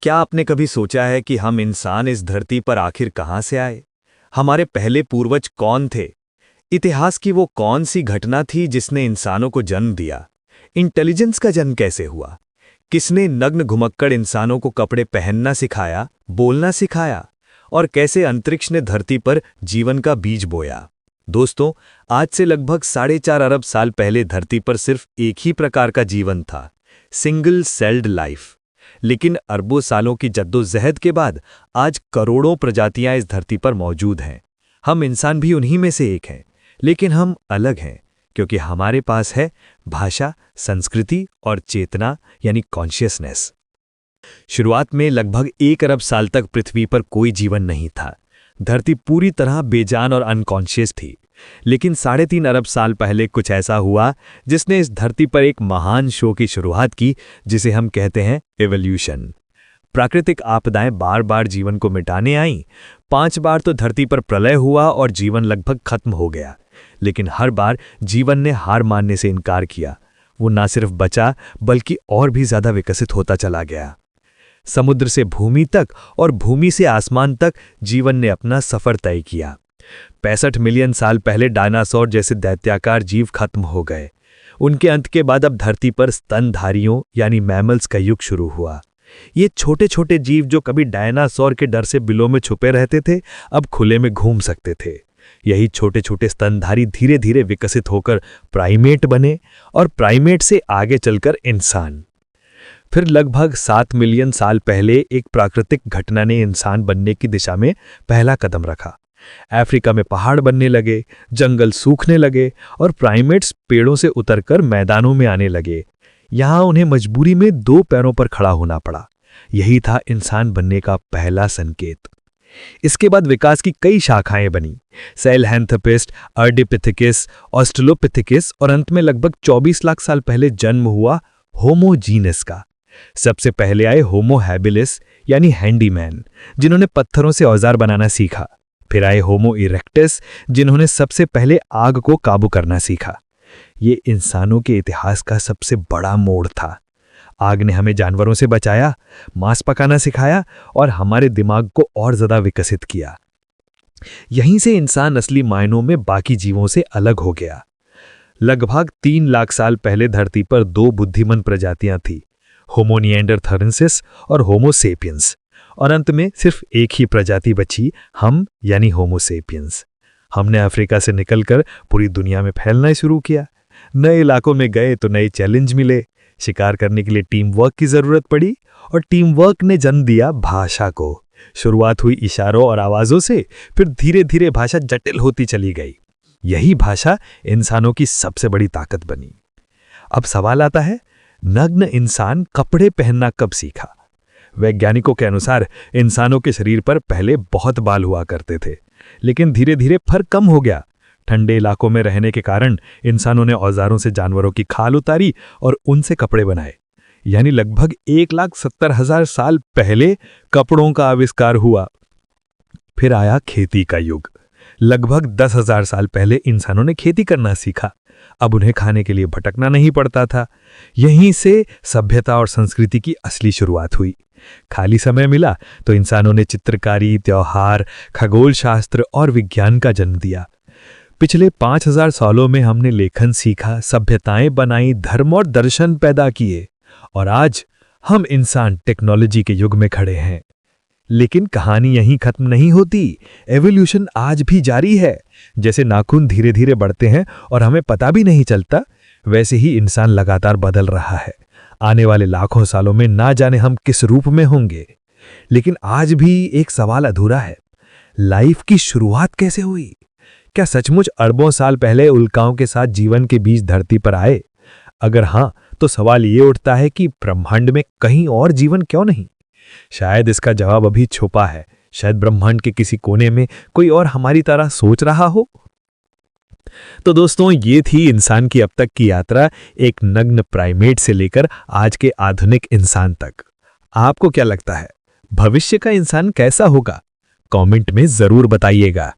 क्या आपने कभी सोचा है कि हम इंसान इस धरती पर आखिर कहां से आए? हमारे पहले पूर्वज कौन थे? इतिहास की वो कौन सी घटना थी जिसने इंसानों को जन्म दिया? इंटेलिजेंस का जन्म कैसे हुआ? किसने नग्न घुमक्कड़ इंसानों को कपड़े पहनना सिखाया, बोलना सिखाया? और कैसे अंतरिक्ष ने धरती पर जीवन का बीज बोया? दोस्तों, आज से लगभग 4.5 अरब साल पहले धरती पर सिर्फ एक ही प्रकार का जीवन था, सिंगल सेल्ड लाइफ। लेकिन अरबों सालों की जद्दोजहद के बाद आज करोड़ों प्रजातियां इस धरती पर मौजूद हैं। हम इंसान भी उन्हीं में से एक हैं, लेकिन हम अलग हैं क्योंकि हमारे पास है भाषा, संस्कृति और चेतना यानी कॉन्शियसनेस। शुरुआत में लगभग 1 अरब साल तक पृथ्वी पर कोई जीवन नहीं था। धरती पूरी तरह बेजान और अनकॉन्शियस थी। लेकिन 3.5 अरब साल पहले कुछ ऐसा हुआ जिसने इस धरती पर एक महान शो की शुरुआत की, जिसे हम कहते हैं एवोल्यूशन। प्राकृतिक आपदाएं बार बार जीवन को मिटाने आईं। 5 बार तो धरती पर प्रलय हुआ और जीवन लगभग खत्म हो गया। लेकिन हर बार जीवन ने हार मानने से इनकार किया। वो ना सिर्फ बचा बल्कि और भी ज्यादा विकसित होता चला गया। समुद्र से भूमि तक और भूमि से आसमान तक जीवन ने अपना सफर तय किया। 65 मिलियन साल पहले डायनासोर जैसे दैत्याकार जीव खत्म हो गए। उनके अंत के बाद अब धरती पर स्तनधारियों यानी मैमल्स का युग शुरू हुआ। ये छोटे छोटे जीव जो कभी डायनासोर के डर से बिलों में छुपे रहते थे, अब खुले में घूम सकते थे। यही छोटे छोटे स्तनधारी धीरे धीरे विकसित होकर प्राइमेट बने और प्राइमेट से आगे चलकर इंसान। फिर लगभग 7 मिलियन साल पहले एक प्राकृतिक घटना ने इंसान बनने की दिशा में पहला कदम रखा। अफ्रीका में पहाड़ बनने लगे, जंगल सूखने लगे और प्राइमेट्स पेड़ों से उतरकर मैदानों में आने लगे। यहां उन्हें मजबूरी में 2 पैरों पर खड़ा होना पड़ा। यही था इंसान बनने का पहला संकेत। इसके बाद विकास की कई शाखाएं बनी, सैहेलैंथ्रोपिस्ट, अर्डिपिथेकस, ऑस्ट्रेलोपिथेकस और अंत में लगभग 24 लाख साल पहले जन्म हुआ होमो जीनस का। सबसे पहले आए होमो हैबिलिस यानी हैंडीमैन, जिन्होंने पत्थरों से औजार बनाना सीखा। फिर आए होमो इरेक्टस, जिन्होंने सबसे पहले आग को काबू करना सीखा। ये इंसानों के इतिहास का सबसे बड़ा मोड़ था। आग ने हमें जानवरों से बचाया, मांस पकाना सिखाया और हमारे दिमाग को और ज्यादा विकसित किया। यहीं से इंसान असली मायनों में बाकी जीवों से अलग हो गया। लगभग 3 लाख साल पहले धरती पर 2 बुद्धिमान प्रजातियां थी, होमो निएंडरथालेंसिस और होमो सेपियंस। और अंत में सिर्फ एक ही प्रजाति बची, हम यानी होमो सेपियंस। हमने अफ्रीका से निकलकर पूरी दुनिया में फैलना शुरू किया। नए इलाकों में गए तो नए चैलेंज मिले। शिकार करने के लिए टीम वर्क की जरूरत पड़ी और टीम वर्क ने जन्म दिया भाषा को। शुरुआत हुई इशारों और आवाजों से, फिर धीरे धीरे भाषा जटिल होती चली गई। यही भाषा इंसानों की सबसे बड़ी ताकत बनी। अब सवाल आता है, नग्न इंसान कपड़े पहनना कब सीखा? वैज्ञानिकों के अनुसार इंसानों के शरीर पर पहले बहुत बाल हुआ करते थे, लेकिन धीरे धीरे फर कम हो गया। ठंडे इलाकों में रहने के कारण इंसानों ने औजारों से जानवरों की खाल उतारी और उनसे कपड़े बनाए। यानी लगभग 1,70,000 साल पहले कपड़ों का आविष्कार हुआ। फिर आया खेती का युग। लगभग 10,000 साल पहले इंसानों ने खेती करना सीखा। अब उन्हें खाने के लिए भटकना नहीं पड़ता था। यहीं से सभ्यता और संस्कृति की असली शुरुआत हुई। खाली समय मिला तो इंसानों ने चित्रकारी, त्योहार, खगोल शास्त्र और विज्ञान का जन्म दिया। पिछले 5,000 सालों में हमने लेखन सीखा, सभ्यताएं बनाई, धर्म और दर्शन पैदा किए और आज हम इंसान टेक्नोलॉजी के युग में खड़े हैं। लेकिन कहानी यहीं खत्म नहीं होती। एवोल्यूशन आज भी जारी है। जैसे नाखून धीरे धीरे बढ़ते हैं और हमें पता भी नहीं चलता, वैसे ही इंसान लगातार बदल रहा है। आने वाले लाखों सालों में ना जाने हम किस रूप में होंगे। लेकिन आज भी एक सवाल अधूरा है, लाइफ की शुरुआत कैसे हुई? क्या सचमुच अरबों साल पहले उल्काओं के साथ जीवन के बीज धरती पर आए? अगर हां, तो सवाल ये उठता है कि ब्रह्मांड में कहीं और जीवन क्यों नहीं? शायद इसका जवाब अभी छुपा है। शायद ब्रह्मांड के किसी कोने में कोई और हमारी तरह सोच रहा हो। तो दोस्तों, ये थी इंसान की अब तक की यात्रा, एक नग्न प्राइमेट से लेकर आज के आधुनिक इंसान तक। आपको क्या लगता है, भविष्य का इंसान कैसा होगा? कमेंट में जरूर बताइएगा।